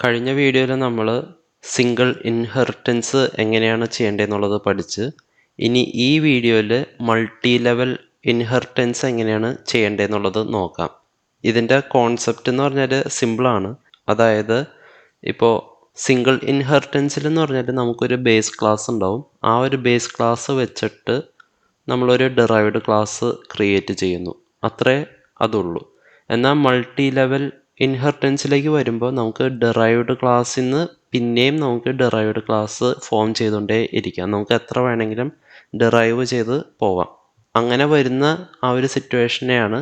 കഴിഞ്ഞ വീഡിയോയിൽ നമ്മൾ സിംഗിൾ ഇൻഹെറിറ്റൻസ് എങ്ങനെയാണ് ചെയ്യേണ്ടതെന്നുള്ളത് പഠിച്ച് ഇനി ഈ വീഡിയോയിൽ മൾട്ടി ലെവൽ ഇൻഹെറിറ്റൻസ് എങ്ങനെയാണ് ചെയ്യേണ്ടതെന്നുള്ളത് നോക്കാം. ഇതിൻ്റെ കോൺസെപ്റ്റ് എന്ന് പറഞ്ഞാൽ സിമ്പിളാണ്. അതായത് ഇപ്പോൾ സിംഗിൾ ഇൻഹെറിറ്റൻസിൽ എന്ന് പറഞ്ഞാൽ നമുക്കൊരു ബേസ് ക്ലാസ് ഉണ്ടാവും. ആ ഒരു ബേസ് ക്ലാസ് വെച്ചിട്ട് നമ്മളൊരു ഡിറൈവ്ഡ് ക്ലാസ് ക്രിയേറ്റ് ചെയ്യുന്നു, അത്രേ അതുള്ളൂ. എന്നാൽ മൾട്ടി ലെവൽ ഇൻഹെറിറ്റൻസിലേക്ക് വരുമ്പോൾ നമുക്ക് ഡിറൈവ്ഡ് ക്ലാസ്സിൽ നിന്ന് പിന്നെയും നമുക്ക് ഡിറൈവ്ഡ് ക്ലാസ് ഫോം ചെയ്തുകൊണ്ടേ ഇരിക്കാം. നമുക്ക് എത്ര വേണമെങ്കിലും ഡിറൈവ് ചെയ്ത് പോവാം. അങ്ങനെ വരുന്ന ആ ഒരു സിറ്റുവേഷനെയാണ്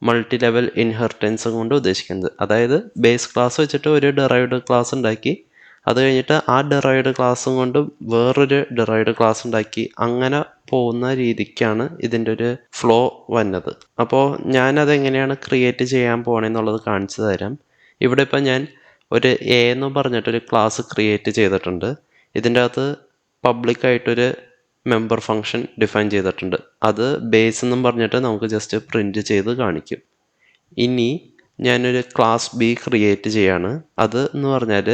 മൾട്ടി ലെവൽ ഇൻഹെറിറ്റൻസ് കൊണ്ട് ഉദ്ദേശിക്കുന്നത്. അതായത് ബേസ് ക്ലാസ് വെച്ചിട്ട് ഒരു ഡിറൈവ്ഡ് ക്ലാസ് ഉണ്ടാക്കി, അത് കഴിഞ്ഞിട്ട് ആ ഡിറൈവ്ഡ് ക്ലാസ്സും കൊണ്ട് വേറൊരു ഡിറൈവ്ഡ് ക്ലാസ് ഉണ്ടാക്കി, അങ്ങനെ പോകുന്ന രീതിക്കാണ് ഇതിൻ്റെ ഒരു ഫ്ലോ വന്നത്. അപ്പോൾ ഞാനതെങ്ങനെയാണ് ക്രിയേറ്റ് ചെയ്യാൻ പോകണമെന്നുള്ളത് കാണിച്ചു തരാം. ഇവിടെ ഇപ്പം ഞാൻ ഒരു എ എന്ന് പറഞ്ഞിട്ടൊരു ക്ലാസ് ക്രിയേറ്റ് ചെയ്തിട്ടുണ്ട്. ഇതിൻ്റെ അകത്ത് പബ്ലിക്കായിട്ടൊരു മെമ്പർ ഫംഗ്ഷൻ ഡിഫൈൻ ചെയ്തിട്ടുണ്ട്. അത് ബേസ് എന്നും പറഞ്ഞിട്ട് നമുക്ക് ജസ്റ്റ് പ്രിൻറ്റ് ചെയ്ത് കാണിക്കും. ഇനി ഞാനൊരു ക്ലാസ് ബി ക്രിയേറ്റ് ചെയ്യാണ്. അത് എന്ന് പറഞ്ഞാൽ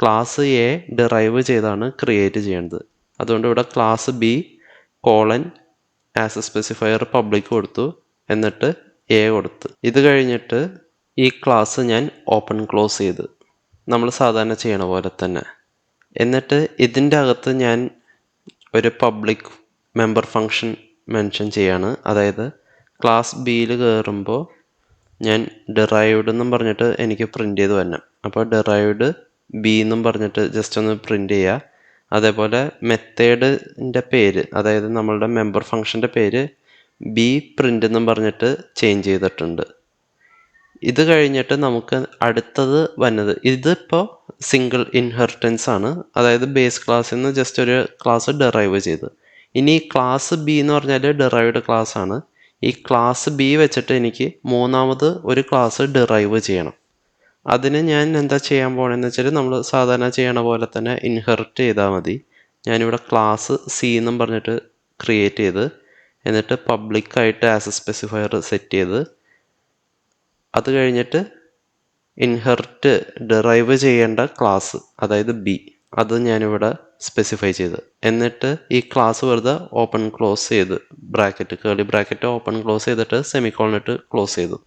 ക്ലാസ് എ ഡിറൈവ് ചെയ്താണ് ക്രിയേറ്റ് ചെയ്യേണ്ടത്. അതുകൊണ്ട് ഇവിടെ class B colon as A specifier public കൊടുത്തു, എന്നിട്ട് എ കൊടുത്ത്. ഇത് കഴിഞ്ഞിട്ട് ഈ ക്ലാസ് ഞാൻ ഓപ്പൺ ക്ലോസ് ചെയ്ത് നമ്മൾ സാധാരണ ചെയ്യണ പോലെ തന്നെ. എന്നിട്ട് ഇതിൻ്റെ അകത്ത് ഞാൻ ഒരു പബ്ലിക് മെമ്പർ ഫംഗ്ഷൻ മെൻഷൻ ചെയ്യാണ്. അതായത് ക്ലാസ് ബിയിൽ കയറുമ്പോൾ ഞാൻ ഡിറൈവ്ഡ് എന്നും പറഞ്ഞിട്ട് എനിക്ക് പ്രിൻ്റ് ചെയ്ത് വരണം. അപ്പോൾ ഡിറൈവ്ഡ് ബി എന്നും പറഞ്ഞിട്ട് ജസ്റ്റ് ഒന്ന് പ്രിൻ്റ് ചെയ്യുക. അതേപോലെ മെത്തേഡിൻ്റെ പേര്, അതായത് നമ്മളുടെ മെമ്പർ ഫംഗ്ഷൻ്റെ പേര് ബി പ്രിൻ്റ് എന്നും പറഞ്ഞിട്ട് ചേഞ്ച് ചെയ്തിട്ടുണ്ട്. ഇത് കഴിഞ്ഞിട്ട് നമുക്ക് അടുത്തത് വന്നത്, ഇതിപ്പോൾ സിംഗിൾ ഇൻഹെറിറ്റൻസ് ആണ്. അതായത് ബേസ് ക്ലാസ്സിൽ നിന്ന് ജസ്റ്റ് ഒരു ക്ലാസ് ഡിറൈവ് ചെയ്ത്. ഇനി ക്ലാസ് ബി എന്ന് പറഞ്ഞാൽ ഡിറൈവ്ഡ് ക്ലാസ് ആണ്. ഈ ക്ലാസ് ബി വെച്ചിട്ട് എനിക്ക് മൂന്നാമത് ഒരു ക്ലാസ് ഡിറൈവ് ചെയ്യണം. അതിന് ഞാൻ എന്താ ചെയ്യാൻ പോകണമെന്ന് വെച്ചാൽ നമ്മൾ സാധാരണ ചെയ്യണ പോലെ തന്നെ ഇൻഹെറിറ്റ് ചെയ്താൽ മതി. ഞാനിവിടെ ക്ലാസ് സി എന്നും പറഞ്ഞിട്ട് ക്രിയേറ്റ് ചെയ്ത്, എന്നിട്ട് പബ്ലിക്കായിട്ട് ആസ് എ സ്പെസിഫയർ സെറ്റ് ചെയ്ത്, അത് കഴിഞ്ഞിട്ട് ഇൻഹെറിറ്റ് ഡിറൈവ് ചെയ്യേണ്ട ക്ലാസ്, അതായത് ബി, അത് ഞാനിവിടെ സ്പെസിഫൈ ചെയ്ത്, എന്നിട്ട് ഈ ക്ലാസ് വെറുതെ ഓപ്പൺ ക്ലോസ് ചെയ്ത് ബ്രാക്കറ്റ് കേളി ബ്രാക്കറ്റ് ഓപ്പൺ ക്ലോസ് ചെയ്തിട്ട് സെമിക്കോളൻ ഇട്ട് ക്ലോസ് ചെയ്തു.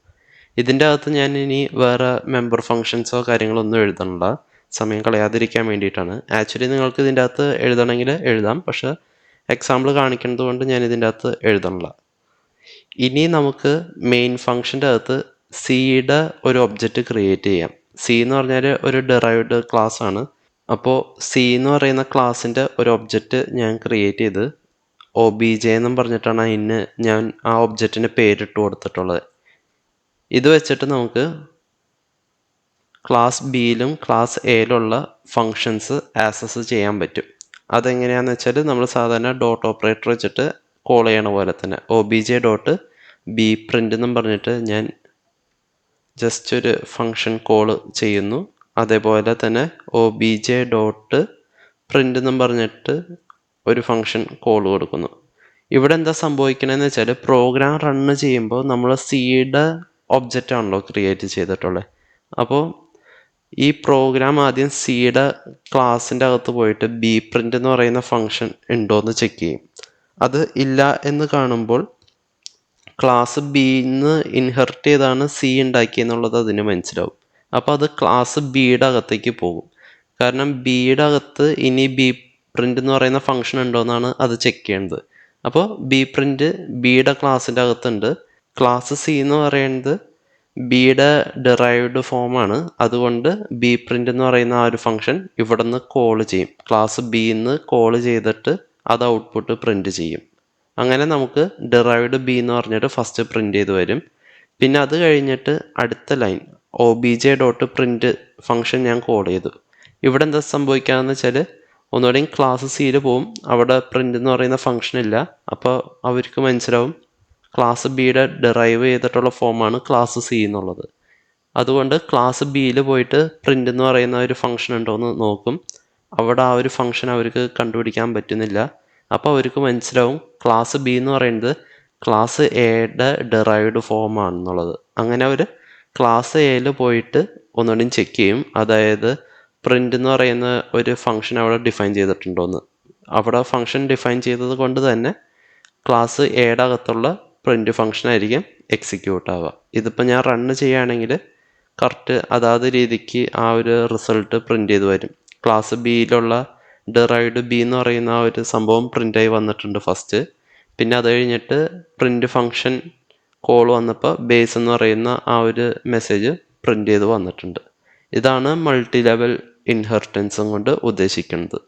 ഇതിൻ്റെ അകത്ത് ഞാൻ ഇനി വേറെ മെമ്പർ ഫങ്ഷൻസോ കാര്യങ്ങളോ ഒന്നും എഴുതണ്ട, സമയം കളയാതിരിക്കാൻ വേണ്ടിയിട്ടാണ്. ആക്ച്വലി നിങ്ങൾക്ക് ഇതിൻ്റെ അകത്ത് എഴുതണമെങ്കിൽ എഴുതാം, പക്ഷേ എക്സാമ്പിൾ കാണിക്കുന്നത് കൊണ്ട് ഞാൻ ഇതിൻ്റെ അകത്ത് എഴുതണില്ല. ഇനി നമുക്ക് മെയിൻ ഫംഗ്ഷൻ്റെ അകത്ത് സിയുടെ ഒരു ഒബ്ജക്റ്റ് ക്രിയേറ്റ് ചെയ്യാം. സി എന്ന് പറഞ്ഞാൽ ഒരു ഡിറൈവ്ഡ് ക്ലാസ് ആണ്. അപ്പോൾ സി എന്ന് പറയുന്ന ക്ലാസ്സിൻ്റെ ഒരു ഒബ്ജക്റ്റ് ഞാൻ ക്രിയേറ്റ് ചെയ്ത് OBJ എന്നും പറഞ്ഞിട്ടാണ് അതിന് ഞാൻ ആ ഒബ്ജക്റ്റിന് പേരിട്ട് കൊടുത്തിട്ടുള്ളത്. ഇത് വെച്ചിട്ട് നമുക്ക് ക്ലാസ് ബിയിലും ക്ലാസ് എയിലുള്ള ഫങ്ഷൻസ് ആക്സസ് ചെയ്യാൻ പറ്റും. അതെങ്ങനെയാണെന്ന് വെച്ചാൽ നമ്മൾ സാധാരണ ഡോട്ട് ഓപ്പറേറ്റർ വെച്ചിട്ട് കോൾ ചെയ്യണ പോലെ തന്നെ OBJ ഡോട്ട് ബി പ്രിൻ്റ് എന്നും പറഞ്ഞിട്ട് ഞാൻ ജസ്റ്റ് ഒരു ഫങ്ഷൻ കോൾ ചെയ്യുന്നു. അതേപോലെ തന്നെ OBJ ഡോട്ട് പ്രിൻ്റ് എന്നും പറഞ്ഞിട്ട് ഒരു ഫങ്ഷൻ കോൾ കൊടുക്കുന്നു. ഇവിടെ എന്താ സംഭവിക്കണമെന്ന് വെച്ചാൽ പ്രോഗ്രാം റണ്ണ് ചെയ്യുമ്പോൾ നമ്മൾ സിയുടെ ഒബ്ജക്റ്റ് ആണല്ലോ ക്രിയേറ്റ് ചെയ്തിട്ടുള്ളത്. അപ്പോൾ ഈ പ്രോഗ്രാം ആദ്യം സിയുടെ ക്ലാസ്സിൻ്റെ അകത്ത് പോയിട്ട് ബി പ്രിൻ്റ് എന്ന് പറയുന്ന ഫങ്ഷൻ ഉണ്ടോ എന്ന് ചെക്ക് ചെയ്യും. അത് ഇല്ല എന്ന് കാണുമ്പോൾ ക്ലാസ് ബിന്ന് ഇൻഹെറിറ്റ് ചെയ്താണ് സി ഉണ്ടാക്കിയെന്നുള്ളത് അതിന് മനസ്സിലാവും. അപ്പോൾ അത് ക്ലാസ് ബിയുടെ അകത്തേക്ക് പോകും. കാരണം ബിയുടെ അകത്ത് ഇനി ബി പ്രിൻ്റ് എന്ന് പറയുന്ന ഫങ്ഷൻ ഉണ്ടോ എന്നാണ് അത് ചെക്ക് ചെയ്യേണ്ടത്. അപ്പോൾ ബി പ്രിൻ്റ് ബിയുടെ ക്ലാസ്സിൻ്റെ അകത്തുണ്ട്. ക്ലാസ് സി എന്ന് പറയുന്നത് ബിയുടെ ഡിറൈവ്ഡ് ഫോമാണ്. അതുകൊണ്ട് ബി പ്രിൻ്റ് എന്ന് പറയുന്ന ആ ഒരു ഫങ്ഷൻ ഇവിടെ നിന്ന് കോൾ ചെയ്യും. ക്ലാസ് ബിന്ന് കോൾ ചെയ്തിട്ട് അത് ഔട്ട്പുട്ട് പ്രിൻ്റ് ചെയ്യും. അങ്ങനെ നമുക്ക് ഡിറൈവ്ഡ് ബി എന്ന് പറഞ്ഞിട്ട് ഫസ്റ്റ് പ്രിൻ്റ് ചെയ്ത് വരും. പിന്നെ അത് കഴിഞ്ഞിട്ട് അടുത്ത line OBJ dot print function ഞാൻ കോൾ ചെയ്തു. ഇവിടെ എന്താ സംഭവിക്കുകയെന്ന് വെച്ചാൽ ഒന്നുകൂടെയും ക്ലാസ് സിയിൽ പോവും. അവിടെ പ്രിൻ്റ് എന്ന് പറയുന്ന ഫങ്ഷൻ ഇല്ല. അപ്പോൾ അവർക്ക് മനസ്സിലാവും ക്ലാസ് ബിയുടെ ഡിറൈവ് ചെയ്തിട്ടുള്ള ഫോമാണ് ക്ലാസ് സി എന്നുള്ളത്. അതുകൊണ്ട് ക്ലാസ് ബിയിൽ പോയിട്ട് പ്രിൻ്റ് എന്ന് പറയുന്ന ഒരു ഫങ്ഷൻ ഉണ്ടോ എന്ന് നോക്കും. അവിടെ ആ ഒരു ഫങ്ഷൻ അവർക്ക് കണ്ടുപിടിക്കാൻ പറ്റുന്നില്ല. അപ്പോൾ അവർക്ക് മനസ്സിലാവും ക്ലാസ് ബി എന്ന് പറയുന്നത് ക്ലാസ് എയുടെ ഡിറൈവ്ഡ് ഫോമാണെന്നുള്ളത്. അങ്ങനെ അവർ ക്ലാസ് എയിൽ പോയിട്ട് ഒന്നുകൂടി ചെക്ക് ചെയ്യും. അതായത് പ്രിൻ്റ് എന്ന് പറയുന്ന ഒരു ഫംഗ്ഷൻ അവിടെ ഡിഫൈൻ ചെയ്തിട്ടുണ്ടോയെന്ന്. അവിടെ ഫംഗ്ഷൻ ഡിഫൈൻ ചെയ്തത് കൊണ്ട് തന്നെ ക്ലാസ് എയുടെ അകത്തുള്ള പ്രിൻ്റ് ഫംഗ്ഷൻ ആയിരിക്കും എക്സിക്യൂട്ട് ആവുക. ഇതിപ്പോൾ ഞാൻ റണ്ണ് ചെയ്യുകയാണെങ്കിൽ കറക്റ്റ് അതാത് രീതിക്ക് ആ ഒരു റിസൾട്ട് പ്രിൻ്റ് ചെയ്ത് വരും. ക്ലാസ് ബിയിലുള്ള ഡിറൈവ്ഡ് ബി എന്ന് പറയുന്ന ആ ഒരു സംഭവം പ്രിൻ്റായി വന്നിട്ടുണ്ട് ഫസ്റ്റ്. പിന്നെ അത് കഴിഞ്ഞിട്ട് പ്രിൻ്റ് ഫംഗ്ഷൻ കോൾ വന്നപ്പോൾ ബേസ് എന്ന് പറയുന്ന ആ ഒരു മെസ്സേജ് പ്രിൻ്റ് ചെയ്ത് വന്നിട്ടുണ്ട്. ഇതാണ് മൾട്ടി ലെവൽ ഇൻഹെറിറ്റൻസും കൊണ്ട് ഉദ്ദേശിക്കുന്നത്.